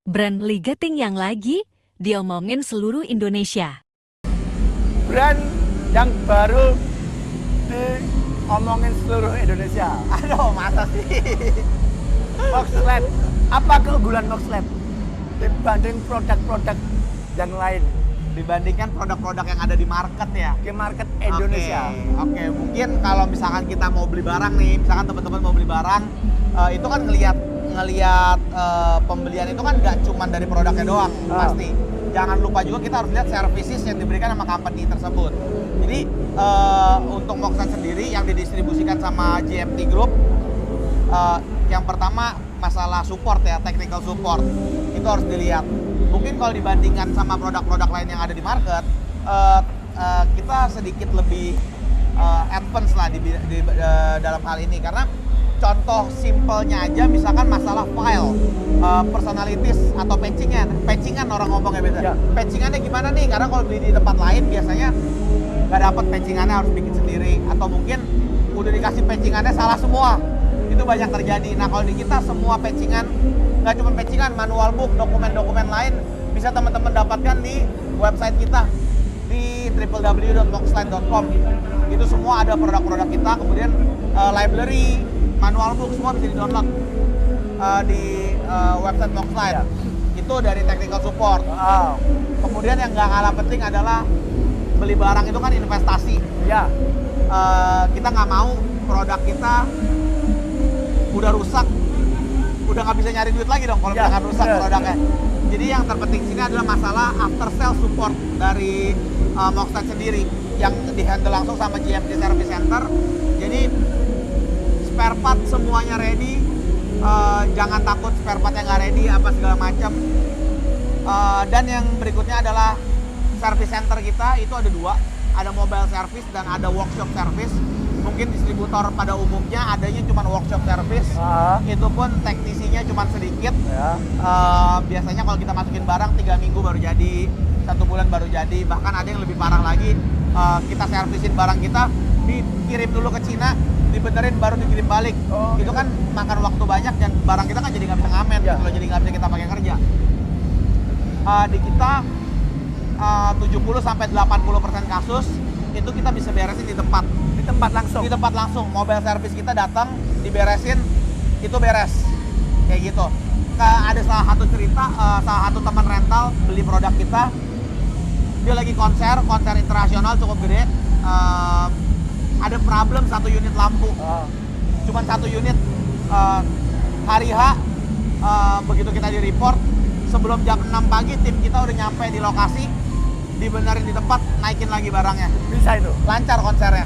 Brand lighting yang lagi diomongin seluruh Indonesia. Brand yang baru diomongin seluruh Indonesia. Aduh, masa sih? Moxled. Apa keunggulan Moxled dibanding produk-produk yang lain? Dibandingkan produk-produk yang ada di market ya? Di market Indonesia. Oke. Mungkin kalau misalkan kita mau beli barang nih, misalkan teman-teman mau beli barang, itu kan ngelihat pembelian itu kan nggak cuma dari produknya doang, pasti. Jangan lupa juga kita harus lihat services yang diberikan sama company tersebut. Jadi untuk Moxled sendiri yang didistribusikan sama GMT Group, yang pertama masalah support ya, technical support itu harus dilihat. Mungkin kalau dibandingkan sama produk-produk lain yang ada di market, kita sedikit lebih advance lah di dalam hal ini, karena contoh simpelnya aja misalkan masalah file, personalities atau patchingan orang ngomongnya biasa. Ya. Patchingannya gimana nih? Karena kalau beli di tempat lain biasanya nggak dapat patchingannya, harus bikin sendiri, atau mungkin udah dikasih patchingannya salah semua. Itu banyak terjadi. Nah kalau di kita semua patchingan, nggak cuma patchingan, manual book, dokumen-dokumen lain bisa teman-teman dapatkan di website kita di www.moxled.com. Itu semua ada produk-produk kita, kemudian library, manual book semua bisa di-download di website Moxled. Ya. Itu dari technical support. Kemudian yang nggak kalah penting adalah beli barang itu kan investasi. Ya. Kita nggak mau produk kita udah rusak, udah nggak bisa nyari duit lagi dong kalau Ya, misalkan rusak bener. produknya. Jadi yang terpenting sini adalah masalah after sale support dari Moxled sendiri yang dihandle langsung sama GMT Service Center. Jadi spare part semuanya ready, jangan takut spare part yang nggak ready apa segala macam. Dan yang berikutnya adalah service center kita itu ada dua, ada mobile service dan ada workshop service. Mungkin distributor pada umumnya adanya cuma workshop service, itu pun teknisinya cuma sedikit. Ya. Biasanya kalau kita masukin barang 3 minggu baru jadi, 1 bulan baru jadi, bahkan ada yang lebih parah lagi, kita servisin barang kita, dikirim dulu ke Cina, dibenerin baru dikirim balik. Itu kan makan waktu banyak dan barang kita kan jadi nggak bisa ngamen, Ya. gitu loh, jadi nggak bisa kita pakai kerja. Di kita 70-80% kasus itu kita bisa beresin di tempat. Di tempat langsung, mobile service kita datang, diberesin, itu beres. Kayak gitu. Ada salah satu cerita, salah satu teman rental beli produk kita, dia lagi konser internasional cukup gede, ada problem 1 unit lampu, cuman 1 unit. Hari H, begitu kita di report, sebelum jam 6 pagi tim kita udah nyampe di lokasi, dibenerin di tempat, naikin lagi barangnya. Bisa itu. Lancar konsernya.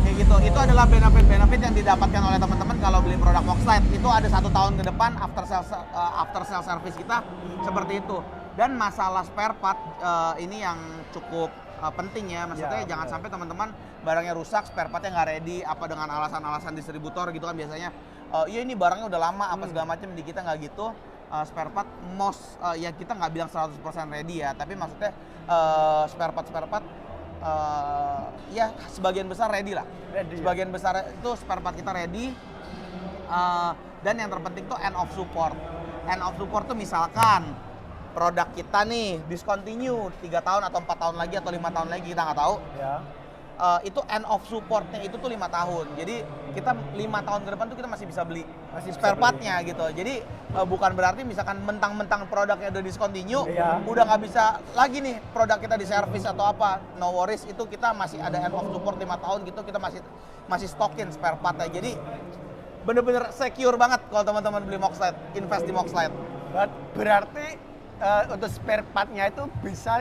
Kayak gitu. Itu adalah benefit yang didapatkan oleh teman-teman kalau beli produk Moxled. Itu ada 1 tahun ke depan after sale service kita seperti itu. Dan masalah spare part ini yang cukup penting ya. Maksudnya jangan sampai teman-teman barangnya rusak, spare partnya nggak ready, apa dengan alasan-alasan distributor gitu kan biasanya. Iya ini barangnya udah lama apa segala macam. Di kita nggak gitu. Spare part ya kita nggak bilang 100% ready ya, tapi maksudnya spare part ya sebagian besar ready lah. Sebagian besar itu spare part kita ready. Dan yang terpenting tuh end of support. End of support tuh misalkan produk kita nih discontinue 3 tahun atau 4 tahun lagi atau 5 tahun lagi, kita nggak tahu. Ya. Itu end of supportnya itu tuh 5 tahun. Jadi kita 5 tahun ke depan tuh kita masih bisa beli spare partnya gitu. Jadi bukan berarti misalkan mentang-mentang produknya udah discontinue, udah nggak bisa lagi nih produk kita di service atau apa. No worries, itu kita masih ada end of support 5 tahun gitu, kita masih stokin spare partnya. Jadi bener-bener secure banget kalau teman-teman beli Moxled, invest di Moxled. Berarti untuk spare partnya itu bisa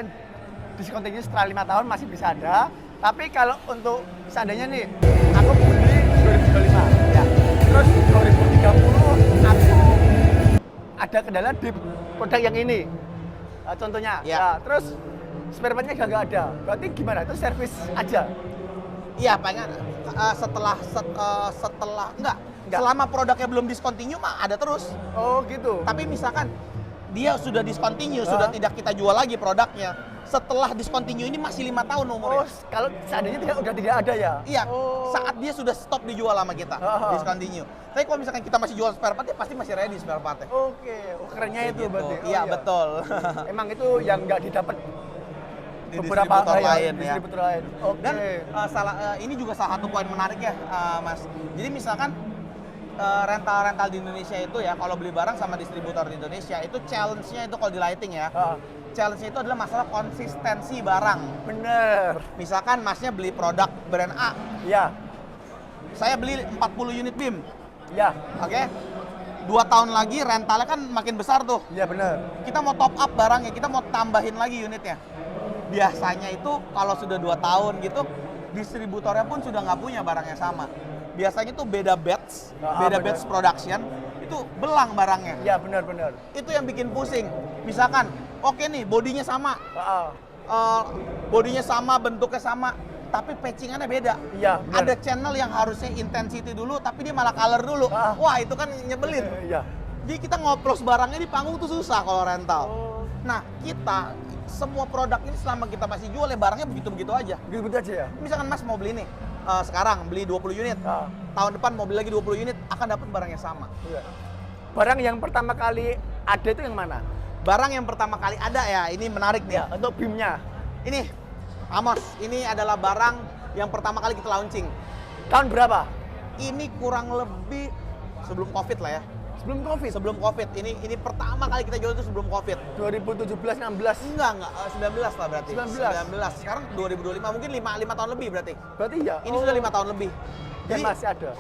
discontinue setelah 5 tahun masih bisa ada. Tapi kalau untuk seandainya nih, aku beli 2025, ya. Terus 2030 aku ada kendala di produk yang ini, contohnya. Ya. Terus spare partnya nggak ada. Berarti gimana? Itu service aja? Iya, pengen setelah enggak. Selama produknya belum discontinue mah ada terus. Oh gitu. Tapi misalkan dia sudah discontinue, sudah tidak kita jual lagi produknya. Setelah discontinue ini masih 5 tahun umurnya. Oh, kalau seandainya udah tidak ada ya? Iya, Oh. saat dia sudah stop dijual sama kita, discontinue. Tapi kalau misalkan kita masih jual spare part, ya pasti masih ready spare partnya. Oke, kerennya itu Gitu. berarti. Oh, Iya, betul. Emang itu yang nggak didapat Di beberapa distributor lain ya. distributor lain. Oke. Dan ini juga salah satu poin menarik ya, Mas. Jadi misalkan rental-rental di Indonesia itu ya, kalau beli barang sama distributor di Indonesia itu challenge-nya itu kalau di lighting ya. Challenge-nya itu adalah masalah konsistensi barang. Bener. Misalkan Masnya beli produk brand A, Ya, saya beli 40 unit BIM, ya, oke? 2 tahun lagi rentalnya kan makin besar tuh. ya bener. Kita mau top up barangnya, kita mau tambahin lagi unitnya. Biasanya itu kalau sudah 2 tahun gitu, distributornya pun sudah nggak punya barang yang sama. Biasanya tuh beda batch, beda bener. batch production, itu belang barangnya. Ya bener. Itu yang bikin pusing. Misalkan, oke nih bodinya sama, bodinya sama, bentuknya sama, tapi patchingannya beda. Iya, bener. Ada channel yang harusnya intensity dulu, tapi dia malah color dulu. Wah itu kan nyebelin. Iya. Jadi kita ngoplos barangnya di panggung tuh susah kalau rental. Oh. Nah kita semua produk ini selama kita masih jual ya barangnya begitu-begitu aja. Gitu aja ya. Misalkan Mas mau beli nih, sekarang beli 20 unit, tahun depan mau beli lagi 20 unit, akan dapat barang yang sama. Iya. Barang yang pertama kali ada itu yang mana? Barang yang pertama kali ada ya, ini menarik nih. Ya, untuk BIM-nya. Ini, Amos, ini adalah barang yang pertama kali kita launching. Tahun berapa? Ini kurang lebih sebelum Covid lah ya. Sebelum Covid. Sebelum Covid, ini pertama kali kita jual itu sebelum Covid. 2017-16. Enggak, 19 lah berarti. 19. Sekarang 2025, mungkin 5 tahun lebih berarti. Berarti ya. Ini sudah 5 tahun lebih. Dan masih ada.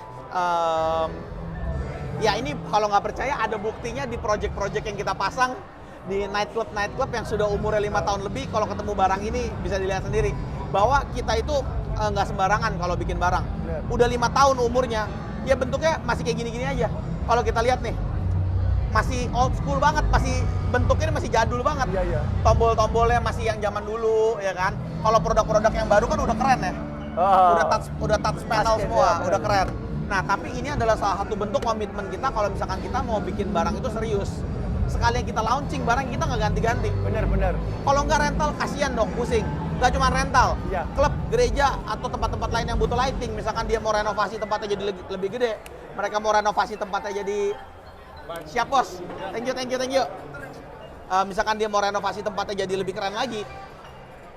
Ya ini kalau nggak percaya ada buktinya di project-project yang kita pasang di nightclub yang sudah umurnya 5 tahun lebih. Kalau ketemu barang ini bisa dilihat sendiri bahwa kita itu nggak sembarangan kalau bikin barang. Bener. Udah 5 tahun umurnya, ya bentuknya masih kayak gini-gini aja. Kalau kita lihat nih, masih old school banget, masih bentuknya masih jadul banget. Iya. Tombol-tombolnya masih yang zaman dulu, ya kan. Kalau produk-produk yang baru kan udah keren ya. Udah touch panel Pasti, semua, ya, udah keren. Nah, tapi ini adalah salah satu bentuk komitmen kita kalau misalkan kita mau bikin barang itu serius. Sekali kita launching barang kita nggak ganti-ganti. Bener. Kalau nggak rental, kasihan dong, pusing. Nggak cuma rental, Iya. klub, gereja, atau tempat-tempat lain yang butuh lighting. Misalkan dia mau renovasi tempatnya jadi lebih gede. Mereka mau renovasi tempatnya jadi... Siap, Bos. Thank you. Misalkan dia mau renovasi tempatnya jadi lebih keren lagi,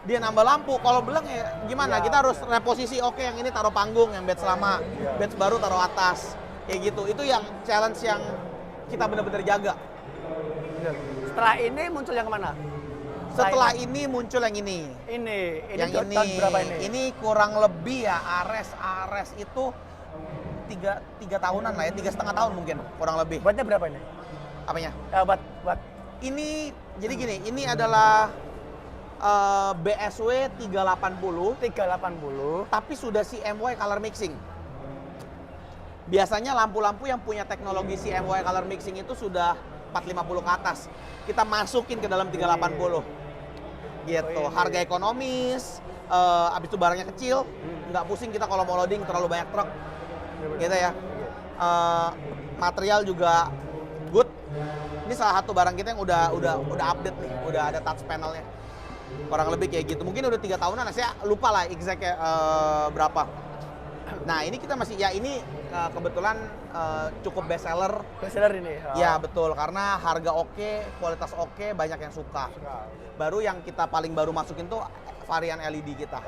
dia nambah lampu. Kalau belang ya gimana? Ya. Kita harus reposisi, oke yang ini taruh panggung, yang batch lama, batch baru taruh atas. Kayak gitu. Itu yang challenge yang kita benar-benar jaga. Bener. Setelah ini muncul yang mana? Setelah ini muncul yang ini. Ini Yang ini. tahun berapa ini? Ini kurang lebih ya Ares itu 3 tahunan lah ya, 3,5 tahun mungkin kurang lebih. Buatnya berapa ini? Apanya? Buat Ini jadi gini, ini adalah BSW 380 380. tapi sudah CMY color mixing. Biasanya lampu-lampu yang punya teknologi CMY color mixing itu sudah 450 ke atas. Kita masukin ke dalam 380. Gitu. Harga ekonomis, abis itu barangnya kecil, nggak pusing kita kalau mau loading terlalu banyak truk. Gitu ya. Material juga good. Ini salah satu barang kita yang udah update nih, udah ada touch panelnya. Kurang lebih kayak gitu. Mungkin udah 3 tahunan, saya lupa lah exactnya berapa. Nah ini kita masih, ya ini kebetulan cukup best seller. Best seller ini. Ya betul, karena harga oke, kualitas oke, banyak yang suka. Baru yang kita paling baru masukin tuh varian LED kita.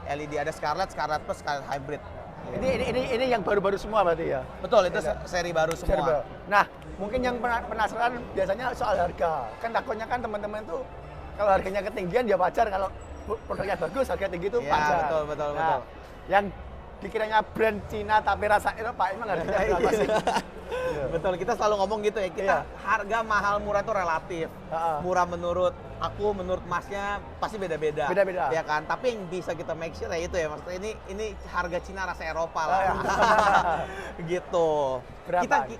LED ada Scarlett Plus, Scarlett Hybrid. Ini yang baru-baru semua berarti ya? Betul, itu seri baru semua. Nah, mungkin yang penasaran biasanya soal harga. Kan takutnya kan teman-teman tuh kalau harganya ketinggian ya wajar, kalau produknya bagus harga tinggi itu Ya, wajar. betul. Nah, yang dikiranya brand Cina tapi rasa Eropa, emang harganya berapa sih? Betul, kita selalu ngomong gitu ya, kita harga mahal murah itu relatif. Murah menurut aku, menurut Masnya pasti beda-beda. Beda-beda. Ya kan, tapi yang bisa kita make sure ya itu ya, maksudnya ini harga Cina rasa Eropa lah. Gitu. Berapa?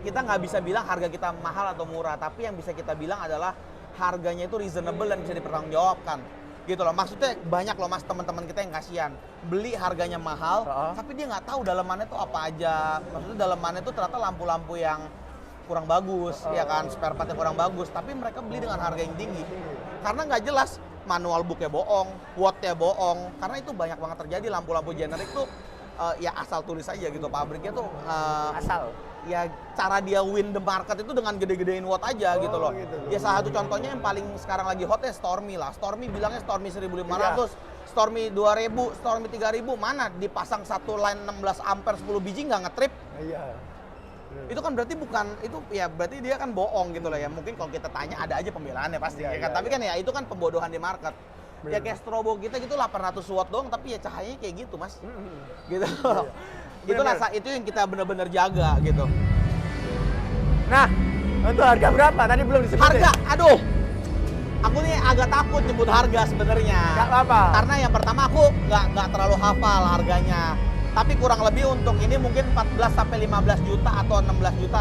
Kita nggak bisa bilang harga kita mahal atau murah, tapi yang bisa kita bilang adalah harganya itu reasonable dan bisa dipertanggungjawabkan. Gitu loh, maksudnya banyak loh Mas teman-teman kita yang kasihan beli harganya mahal, tapi dia nggak tahu dalamannya tuh apa aja. Maksudnya dalamannya tuh ternyata lampu-lampu yang kurang bagus, ya kan, spare partnya kurang bagus, tapi mereka beli dengan harga yang tinggi. Karena nggak jelas manual booknya bohong, wattnya bohong, karena itu banyak banget terjadi lampu-lampu generik tuh ya asal tulis aja gitu, pabriknya tuh Asal. ya cara dia win the market itu dengan gede-gedein watt aja gitu loh. Gitu. Ya salah satu contohnya yang paling sekarang lagi hot ya Stormy lah. Stormy bilangnya Stormy 1500, Stormy 2000, Stormy 3000, mana dipasang satu line 16 ampere 10 biji nggak ngetrip. Iya. Itu kan berarti bukan, itu ya berarti dia kan bohong gitu loh ya. Mungkin kalau kita tanya ada aja pembelaannya pasti ya kan. Tapi kan ya itu kan pembodohan di market. Ya kayak strobo kita gitu 800 watt doang tapi ya cahayanya kayak gitu mas. Gitu. Itu yang kita benar-benar jaga gitu. Nah, untuk harga berapa? Tadi belum disebut. Harga, aduh. Aku nih agak takut nyebut harga sebenarnya. Nggak apa-apa. Karena yang pertama aku nggak terlalu hafal harganya. Tapi kurang lebih untuk ini mungkin 14 sampai 15 juta atau 16 juta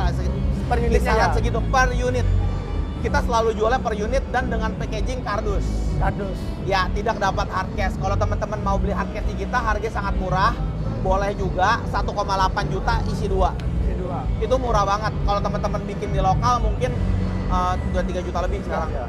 Per unitnya kisaran ya? segitu per unit. Kita selalu jualnya per unit dan dengan packaging kardus. Kardus. Ya, tidak dapat hardcase. Kalau teman-teman mau beli hardcase di kita, harganya sangat murah. Boleh juga 1,8 juta isi 2. Dua. Itu murah banget. Kalau teman-teman bikin di lokal mungkin 3 juta lebih sekarang. Ya.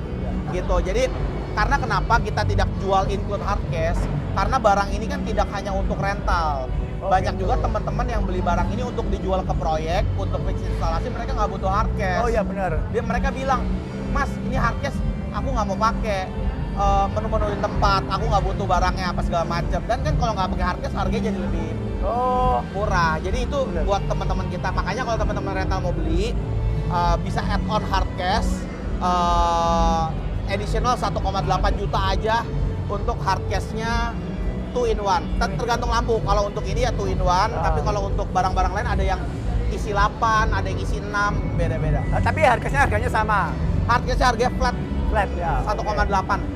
Gitu. Jadi karena kenapa kita tidak jual include hardcase? Karena barang ini kan tidak hanya untuk rental. Banyak gitu. juga teman-teman yang beli barang ini untuk dijual ke proyek, untuk fix instalasi, mereka nggak butuh hardcase. Oh iya benar. Mereka bilang, Mas, ini hardcase aku nggak mau pakai. Menu-menuin tempat, aku nggak butuh barangnya apa segala macam. Dan kan kalau nggak pakai hardcase harganya jadi lebih murah. Jadi itu buat teman-teman kita. Makanya kalau teman-teman rental mau beli, bisa add-on hardcase additional 1,8 juta aja untuk hardcase-nya 2-in-1. Tergantung lampu. Kalau untuk ini ya 2-in-1, tapi kalau untuk barang-barang lain ada yang isi 8, ada yang isi 6, beda-beda. Tapi harganya sama. Hardcase-nya harganya Flat ya. 1,8.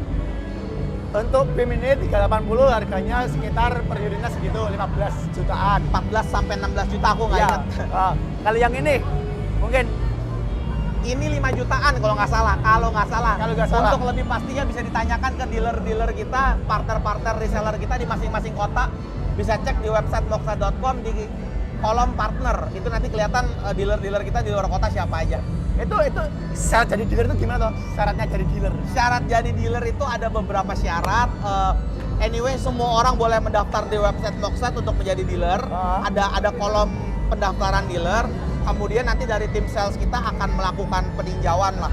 Untuk BIM ini 380 harganya sekitar per unitnya segitu 15 jutaan. 14 sampai 16 juta aku nggak Iya. ingat. Kalau yang ini mungkin Ini 5 jutaan kalau nggak salah. Kalau nggak salah. Untuk lebih pastinya bisa ditanyakan ke dealer-dealer kita, partner-partner reseller kita di masing-masing kota. Bisa cek di website moxa.com di kolom partner. Itu nanti kelihatan dealer-dealer kita di luar kota siapa aja. itu syarat jadi dealer itu gimana toh? Syaratnya jadi dealer. Syarat jadi dealer itu ada beberapa syarat. Anyway, semua orang boleh mendaftar di website Moxa untuk menjadi dealer. Ada kolom pendaftaran dealer. Kemudian nanti dari tim sales kita akan melakukan peninjauan lah.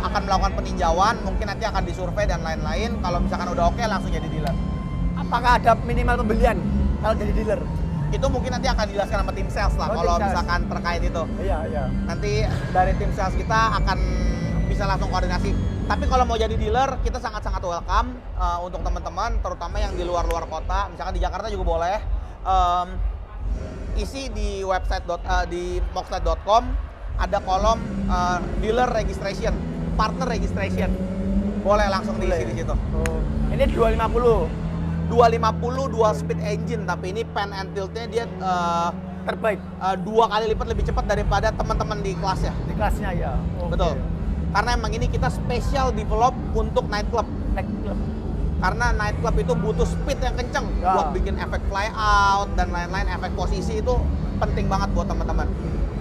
Akan melakukan peninjauan, mungkin nanti akan disurvei dan lain-lain. Kalau misalkan udah oke, langsung jadi dealer. Apakah ada minimal pembelian kalau jadi dealer? Itu mungkin nanti akan dijelaskan sama tim sales lah kalau misalkan terkait itu. Iya. Nanti dari tim sales kita akan bisa langsung koordinasi. Tapi kalau mau jadi dealer, kita sangat-sangat welcome untuk teman-teman, terutama yang di luar-luar kota. Misalkan di Jakarta juga boleh. Isi di website di moxa.com ada kolom dealer registration, partner registration. Boleh langsung diisi di situ. Ini 250. 250 dual speed engine, tapi ini pan and tilt-nya dia Terbaik 2 kali lipat lebih cepat daripada teman-teman di kelasnya. di kelasnya ya. Betul. Karena emang ini kita special develop untuk nightclub. Karena nightclub itu butuh speed yang kenceng buat bikin efek fly out dan lain-lain, efek posisi itu penting banget buat teman-teman.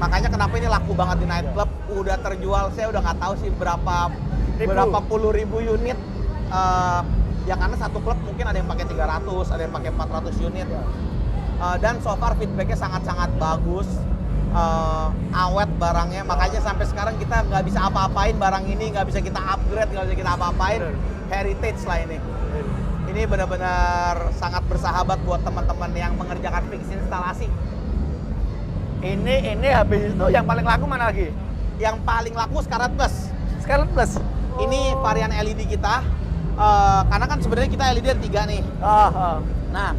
Makanya kenapa ini laku banget di nightclub, udah terjual, saya udah nggak tahu sih berapa puluh ribu unit. Ya karena satu klub mungkin ada yang pakai 300, ada yang pakai 400 unit. Dan so far feedbacknya sangat-sangat bagus. Awet barangnya, makanya sampai sekarang kita nggak bisa apa-apain barang ini, nggak bisa kita upgrade, nggak bisa kita apa-apain. Heritage lah ini. Ini benar-benar sangat bersahabat buat teman-teman yang mengerjakan fix instalasi. Ini habis itu yang paling laku mana lagi? Yang paling laku Scarlett Plus. Scarlett Plus. Ini varian LED kita. Karena kan sebenarnya kita LED ada 3 nih. Nah,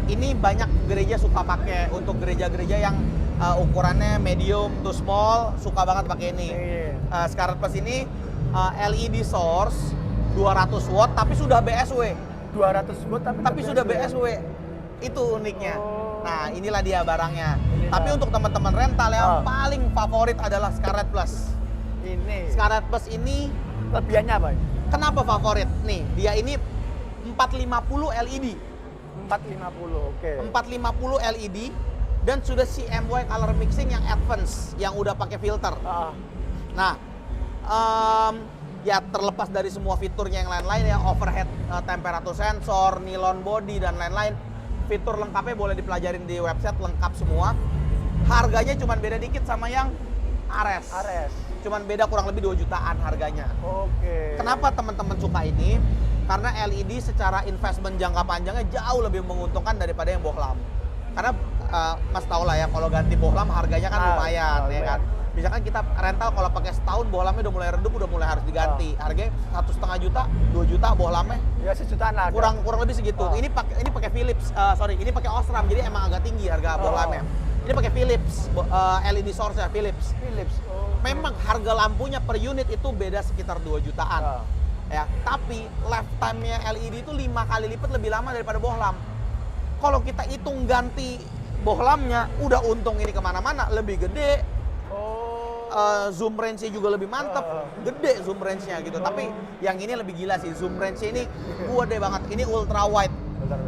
ini banyak gereja suka pakai untuk gereja-gereja yang ukurannya medium to small, suka banget pakai ini. Scarlett Plus ini LED source 200 watt tapi sudah BSW. 200 watt tapi sudah BSW. Itu uniknya. Nah, inilah dia barangnya. Tapi untuk teman-teman rental yang paling favorit adalah Scarlett Plus. Ini. Scarlett Plus ini Kelebihannya apa? kenapa favorit? Nih, dia ini 450 LED. 450, oke. 450 LED dan sudah CMY color mixing yang advance, yang udah pakai filter. Nah, ya terlepas dari semua fiturnya yang lain-lain ya, overhead temperature sensor, nylon body dan lain-lain, fitur lengkapnya boleh dipelajarin di website, lengkap semua. Harganya cuma beda dikit sama yang Ares. Cuman beda kurang lebih 2 jutaan harganya. Oke. Kenapa teman-teman suka ini? Karena LED secara investment jangka panjangnya jauh lebih menguntungkan daripada yang bohlam. Karena Mas tau lah ya, kalau ganti bohlam harganya kan lumayan ya kan. Misalkan kita rental kalau pakai setahun bohlamnya udah mulai redup, udah mulai harus diganti. Harganya 1,5 juta, 2 juta bohlamnya. Ya sejutaan lah. Kurang lebih segitu. Ini pakai Philips, ini pakai Osram, jadi emang agak tinggi harga bohlamnya. Ini pakai Philips, LED source ya Philips. Memang harga lampunya per unit itu beda sekitar 2 jutaan. Ya, tapi lifetime-nya LED itu 5 kali lipat lebih lama daripada bohlam. Kalau kita hitung ganti bohlamnya, udah untung ini kemana-mana, lebih gede. Zoom range-nya juga lebih mantap, gede zoom range-nya gitu. Tapi yang ini lebih gila sih, zoom range-nya ini gede banget. Ini ultra wide,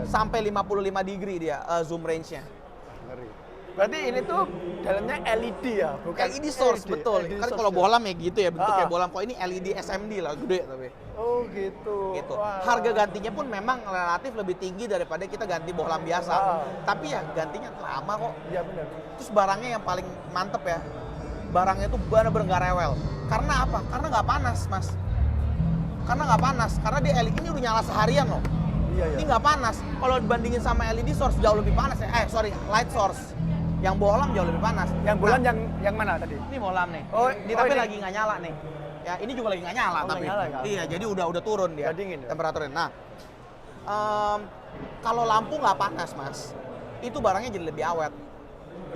sampai 55 degree dia zoom range-nya. Berarti ini tuh dalamnya LED ya, bukan LED source, betul. LED Kan source kalau ya? bohlam ya gitu ya, bentuknya bohlam. Kok ini LED SMD lah, gede tapi. Oh gitu. Gitu. Wah. Harga gantinya pun memang relatif lebih tinggi daripada kita ganti bohlam biasa. Tapi ya gantinya lama kok. Iya benar. Terus barangnya yang paling mantep ya, barangnya tuh bener-bener nggak rewel. Karena apa? Karena nggak panas, Mas. Karena nggak panas, karena di LED ini udah nyala seharian loh. Iya. Ini nggak panas. Kalau dibandingin sama LED source jauh lebih panas ya. Light source. Yang bohlam jauh lebih panas. Yang bohlam yang mana tadi? Ini bohlam nih. Ini tapi lagi nggak nyala nih. Ya ini juga lagi nggak nyala tapi. Nyala, ya? Iya, jadi udah turun dia. Dingin, ya? Temperaturnya. Nah, kalau lampu nggak panas, Mas, itu barangnya jadi lebih awet.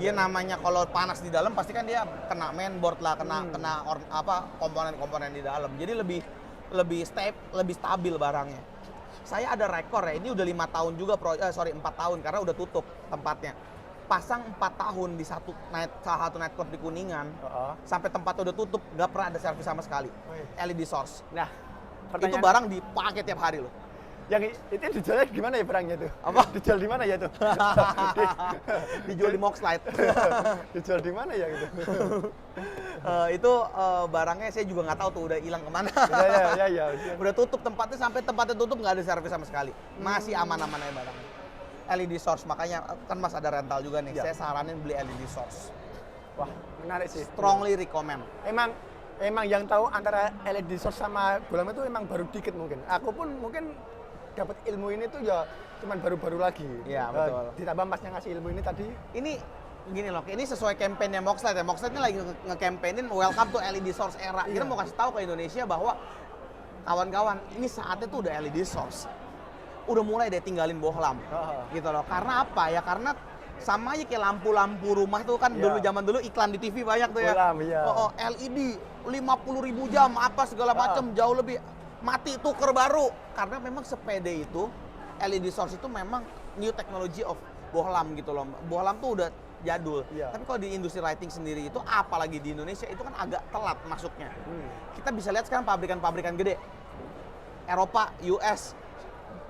Dia namanya kalau panas di dalam pasti kan dia kena mainboard lah, kena komponen-komponen di dalam. Jadi lebih stabil barangnya. Saya ada rekor ya, ini udah 5 tahun juga 4 tahun karena udah tutup tempatnya. Pasang 4 tahun di salah satu night club di Kuningan, sampai tempatnya udah tutup, nggak pernah ada servis sama sekali. LED source. Nah, Itu barang dipakai tiap hari loh. Yang itu dijualnya gimana ya barangnya tuh? Apa? Dijual di mana ya tuh? Dijual di Moxlite. Dijual di mana ya gitu? Itu barangnya saya juga nggak tahu tuh udah hilang kemana. Ya. Udah tutup tempatnya, sampai tempatnya tutup nggak ada servis sama sekali. Masih aman-aman aja barangnya. LED source, makanya kan Mas ada rental juga nih. Ya. Saya saranin beli LED source. Wah, menarik sih. Strongly recommend. Emang yang tahu antara LED source sama bohlam itu emang baru dikit mungkin. Aku pun mungkin dapat ilmu ini tuh ya cuman baru-baru lagi. Iya, betul. Ditambah Masnya ngasih ilmu ini tadi. Ini gini loh, ini sesuai kampanye Moxlite ya. Moxlite ini lagi nge-campaignin welcome to LED source era. Kita mau kasih tahu ke Indonesia bahwa kawan-kawan, ini saatnya tuh udah LED source. Udah mulai deh tinggalin bohlam. Gitu loh. Karena apa ya? Karena sama aja kayak lampu-lampu rumah tuh kan dulu zaman dulu iklan di TV banyak tuh ya. Bohlam, iya. LED 50.000 jam apa segala macam jauh lebih mati tuker baru. Karena memang sepede itu LED source itu memang new technology of bohlam gitu loh. Bohlam tuh udah jadul. Tapi kalau di industri lighting sendiri itu apalagi di Indonesia itu kan agak telat masuknya. Kita bisa lihat sekarang pabrikan-pabrikan gede. Eropa, US,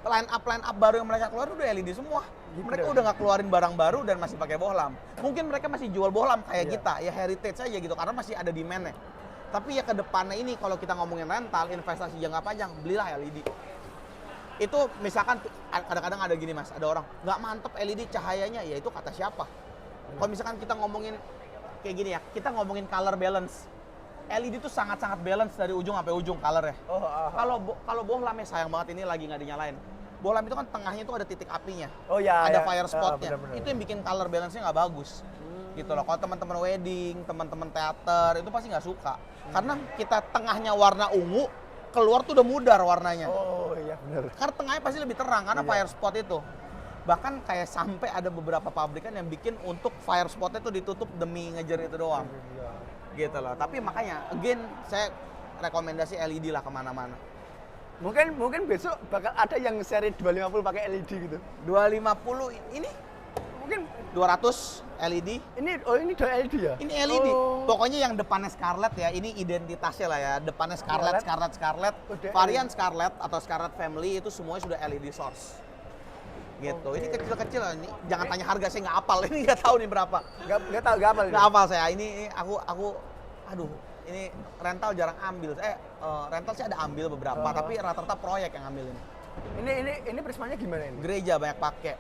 line up baru yang mereka keluar udah LED semua. Mereka udah nggak keluarin barang baru dan masih pakai bohlam. Mungkin mereka masih jual bohlam kayak kita, ya heritage aja gitu karena masih ada demand-nya. Tapi ya ke depannya ini kalau kita ngomongin rental, investasi jangka panjang, belilah LED. Itu misalkan kadang-kadang ada gini Mas, ada orang nggak mantep LED cahayanya, ya itu kata siapa? Kalau misalkan kita ngomongin kayak gini ya, kita ngomongin color balance. LED itu sangat-sangat balance dari ujung sampai ujung color-nya. Kalau bohlam ya sayang banget ini lagi nggak dinyalain. Bohlam itu kan tengahnya itu ada titik apinya. Ada fire spotnya. Itu yang bikin color balance-nya nggak bagus. Gitu loh. Kalau teman-teman wedding, teman-teman teater itu pasti nggak suka. Karena kita tengahnya warna ungu, keluar tuh udah mudar warnanya. Oh iya benar. Karena tengahnya pasti lebih terang karena fire spot itu. Bahkan kayak sampai ada beberapa pabrikan yang bikin untuk fire spotnya tuh ditutup demi ngejar itu doang. Gitu loh. Tapi makanya, again, saya rekomendasi LED lah kemana-mana. Mungkin besok bakal ada yang seri 250 pakai LED gitu. 250 ini Mungkin 200 LED. ini udah LED ya? Ini LED. Pokoknya yang depannya Scarlett ya, ini identitasnya lah ya. Depannya Scarlett. Udah Varian Scarlett atau Scarlett Family itu semuanya sudah LED source. gitu. Oke. Ini kecil-kecil, ini jangan tanya harga, saya nggak hafal, ini nggak tahu nih berapa. Nggak tahu, nggak apa. Nggak hafal saya, ini aku, aduh, ini rental jarang ambil. Rental sih ada ambil beberapa, tapi rata-rata proyek yang ambil ini. Ini prismanya gimana ini? Gereja banyak pakai.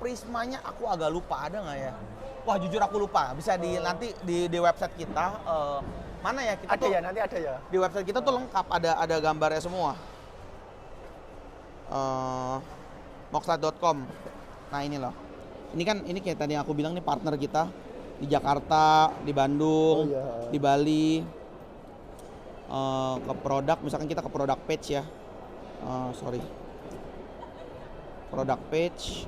Prismanya aku agak lupa, ada nggak ya? Wah jujur aku lupa. Bisa nanti di website kita, mana ya kita Ada tuh? ya, nanti ada ya. Di website kita tuh lengkap, ada gambarnya semua. Moxlat.com. Nah ini loh. Ini kayak tadi yang aku bilang nih, partner kita di Jakarta, di Bandung, di Bali. Ke produk, misalkan kita ke produk page ya. Product page.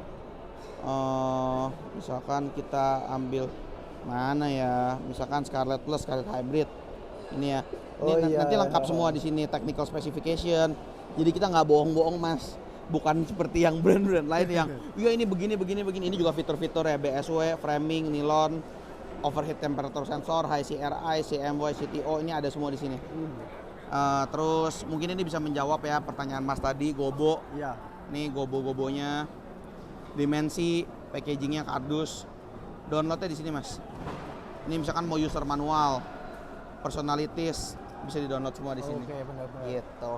Misalkan kita ambil mana ya? Misalkan Scarlett Plus, Scarlett Hybrid. Ini ya. Ini nanti lengkap semua di sini, technical specification. Jadi kita nggak bohong-bohong, Mas. Bukan seperti yang brand-brand lain yang iya ini begini. Ini juga fitur-fitur ya, BSW, framing, nilon, overheat temperature sensor, high CRI, CMY, CTO, ini ada semua di sini. Terus mungkin ini bisa menjawab ya pertanyaan Mas tadi, gobo. Iya. Nih gobo-gobonya, dimensi, packagingnya kardus, downloadnya di sini Mas. Ini misalkan mau user manual, personalities bisa di download semua di sini. Oke, benar-benar. Gitu.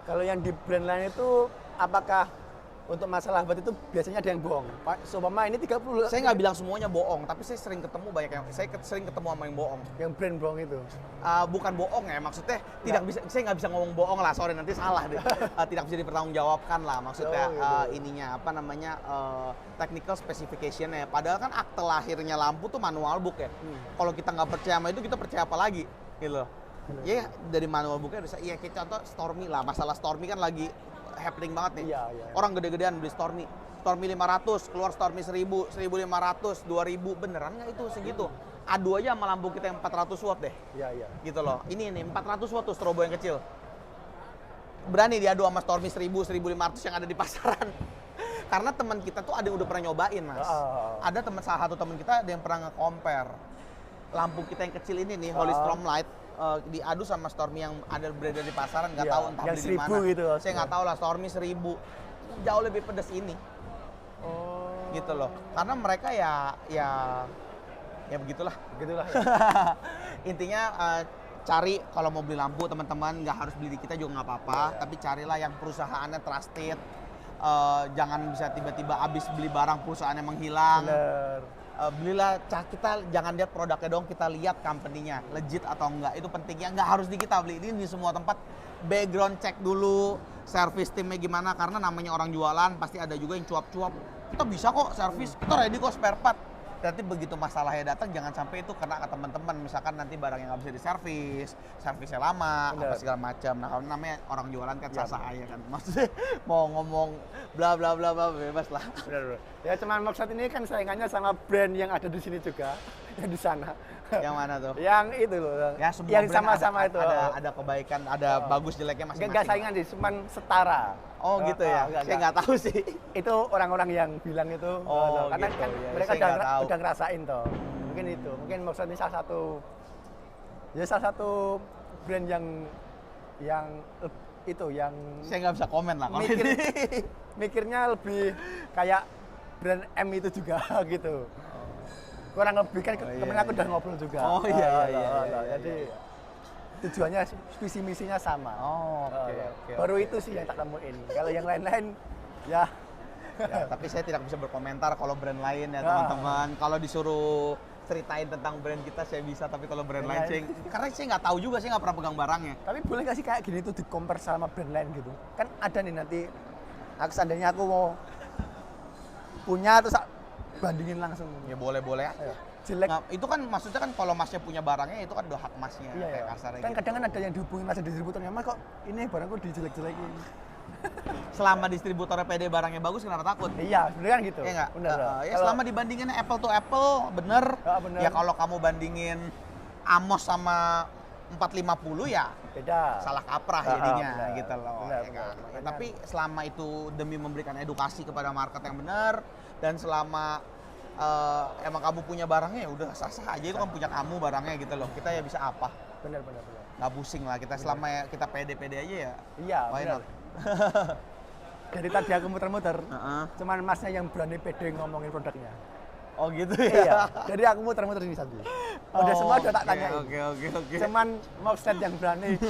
Kalau yang di brand lain itu apakah untuk masalah buat itu biasanya ada yang bohong? Pak, seumpama ini 30. Saya nggak bilang semuanya bohong, tapi saya sering ketemu sering ketemu sama yang bohong. Yang brand bohong itu. Bukan bohong ya, maksudnya saya nggak bisa ngomong bohong lah, sorry nanti salah deh. Tidak bisa dipertanggungjawabkan lah, maksudnya ininya apa namanya technical specification ya. Padahal kan akte lahirnya lampu tuh manual book ya. Kalau kita nggak percaya sama itu, kita percaya apa lagi, gitu. Ya dari manual booknya bisa. Iya, kayak contoh Stormy lah, masalah Stormy kan lagi happening banget nih. Iya. Orang gede-gedean beli Stormy 500, keluar Stormy 1000, 1500, 2000, beneran nggak itu segitu? Adu aja sama lampu kita yang 400 watt deh. Iya. Gitu loh. Ini nih 400 watt tuh strobo yang kecil. Berani diadu sama Stormy 1000, 1500 yang ada di pasaran. Karena teman kita tuh ada yang udah pernah nyobain, Mas. Ada salah satu teman kita ada yang pernah nge-compare lampu kita yang kecil ini nih, Holy Strom Light, diadu sama Stormy yang ada beredar di pasaran, nggak tahu entah yang beli di mana. Gitu, saya nggak tahu lah, Stormy 1000 jauh lebih pedas ini. Gitu loh. Karena mereka ya begitulah. Begitulah. Intinya cari kalau mau beli lampu teman-teman, nggak harus beli di kita juga nggak apa-apa, tapi carilah yang perusahaannya trusted. Jangan bisa tiba-tiba habis beli barang perusahaannya menghilang. Bener. Belilah, kita jangan lihat produknya dong, kita lihat company-nya legit atau enggak. Itu pentingnya, nggak harus di kita beli, ini di semua tempat. Background check dulu, service timnya gimana, karena namanya orang jualan pasti ada juga yang cuap-cuap. Kita bisa kok service, kita ready kok spare part. Nanti begitu masalahnya datang, jangan sampai itu kena ke teman-teman. Misalkan nanti barang yang nggak bisa diservis, servisnya lama, apa segala macam. Nah, kalau namanya orang jualan kan sah-sah aja kan. Maksudnya mau ngomong bla bla bla bla bebas lah. Benar. Ya cuman Moxlat ini kan saingannya sama brand yang ada di sini juga, yang di sana. Yang mana tuh? Yang itu loh. Ya, semua yang brand sama-sama itu. Ada kebaikan, ada bagus jeleknya masing-masing. Enggak saingan sih, cuman setara. Oh gitu ya? Saya nggak tahu sih. Itu orang-orang yang bilang itu. Karena gitu, kan ya. mereka Saya udah ngerasain toh. Mungkin itu. Mungkin Moxlat ini salah satu brand yang itu yang saya nggak bisa komen lah kalau ini. Mikirnya lebih kayak brand M itu juga gitu. Kurang lebih kan kemarin aku udah ngobrol juga. Oh iya. Jadi tujuannya, visi misinya sama. Oke. Baru itu sih yang tak temuin. Kalau yang lain-lain ya. Tapi saya tidak bisa berkomentar kalau brand lain ya teman-teman. Kalau disuruh ceritain tentang brand kita saya bisa, tapi kalau brand lain karena saya nggak tahu juga, saya nggak pernah pegang barangnya. Tapi boleh nggak sih kayak gini tuh di-compare sama brand lain gitu? Kan ada nih nanti, seandainya aku mau punya terus bandingin langsung. Ya boleh aja. Jelek. Nah, itu kan maksudnya kan kalau masnya punya barangnya itu kan udah hak masnya, kayak kasarnya kan gitu. kadang kan ada yang dihubungin mas distributornya, mas kok ini barangku dijelek-jelekin. Selama distributornya PD barangnya bagus, kenapa takut? Iya, sebenarnya kan gitu. Iya nggak? Bener. Ya selama dibandingin apple to apple, bener. Bener. Ya kalau kamu bandingin Amos sama 450 ya beda. salah kaprah jadinya bener. gitu loh. Bener, Ya kan? bener. Tapi selama itu demi memberikan edukasi kepada market yang benar, dan selama emang kamu punya barangnya ya udah sah-sah aja, itu kan punya kamu barangnya gitu loh. Kita ya bisa apa? Bener. Nggak pusing lah kita, selama kita pede-pede aja ya. Iya, why bener. not? Dari tadi aku muter-muter, Heeh. cuman masnya yang berani pede ngomongin produknya. Oh gitu Iya, ya. jadi aku muter-muter ini Santi. Udah semua udah tak tanya. Oke. Cuman Moxlet yang berani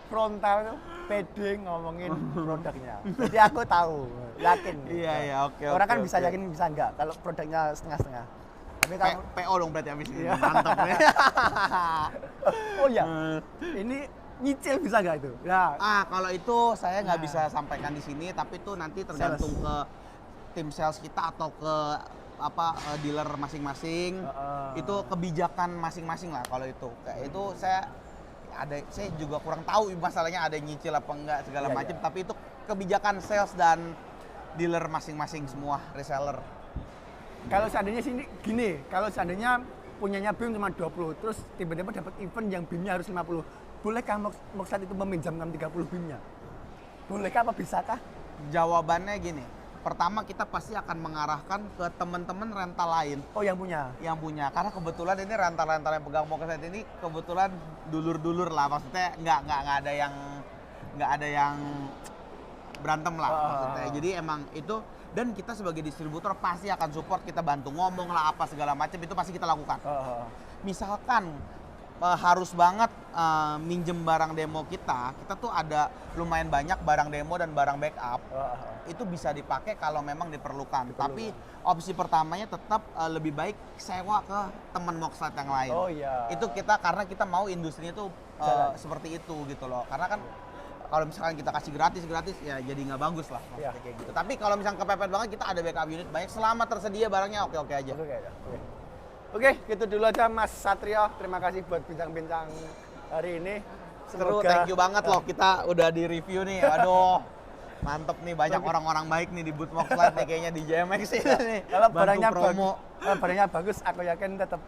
frontal tuh pede ngomongin produknya. Jadi aku tahu, yakin. Iya, oke. Orang kan oke, bisa oke. yakin bisa enggak kalau produknya setengah-setengah. Tapi kamu PO dong berarti abis ini. Iya. Mantap nih. oh iya, ini nyicil bisa nggak itu? Ya, Kalau itu saya nggak bisa sampaikan di sini, tapi itu nanti tergantung ke tim sales kita atau ke dealer masing-masing. Itu kebijakan masing-masing lah kalau itu. Kayak itu saya juga kurang tahu masalahnya ada nyicil apa enggak segala Iya, macam, iya. tapi itu kebijakan sales dan dealer masing-masing semua reseller. kalau seandainya sini gini, kalau seandainya punyanya BIM cuma 20, terus tiba-tiba dapat event yang BIM-nya harus 50, bolehkah Moxlet itu meminjamkan 30 BIM-nya? Bolehkah apa bisakah? Jawabannya gini, pertama kita pasti akan mengarahkan ke teman-teman rental lain Oh yang punya? yang punya, karena kebetulan ini rental-rental yang pegang Moxlet ini kebetulan dulur-dulur lah, maksudnya nggak ada yang berantem lah maksudnya. Jadi emang itu, dan kita sebagai distributor pasti akan support, kita bantu ngomong lah apa segala macam, itu pasti kita lakukan. Misalkan harus banget minjem barang demo kita tuh ada lumayan banyak barang demo dan barang backup. Itu bisa dipakai kalau memang diperlukan. Tapi opsi pertamanya tetap lebih baik sewa ke teman Moxlet yang lain. Oh iya. Itu kita karena kita mau industrinya tuh seperti itu gitu loh. Karena kan kalau misalkan kita kasih gratis ya jadi nggak bagus lah maksudnya kayak gitu. Tapi kalau misalkan kepepet banget kita ada backup unit banyak, selama tersedia barangnya oke aja. Oke, gitu dulu aja Mas Satrio. Terima kasih buat bincang-bincang hari ini. Seru, thank you banget loh, kita udah di review nih. Aduh, mantep nih, banyak orang-orang baik nih di booth Moxlet nih kayaknya di JMX ini nih. Kalau Bantu barangnya bagus, aku yakin tetap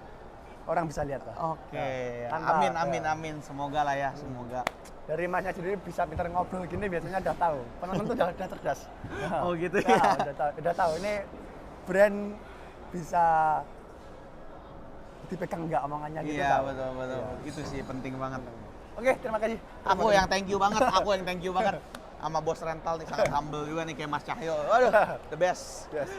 orang bisa lihat lah. Oke, Mantap. amin. Semoga lah ya, semoga. Dari Masnya sendiri bisa pintar ngobrol gini biasanya udah tahu. Penonton tuh udah cerdas. Oh gitu Nah, ya. udah tahu ini brand bisa dipegang nggak omongannya gitu. Iya, tahu. betul. Itu sih penting banget. Oke, terima kasih. Aku yang thank you banget sama bos rental nih, sangat humble juga nih kayak Mas Cahyo. Aduh, the best. Yes.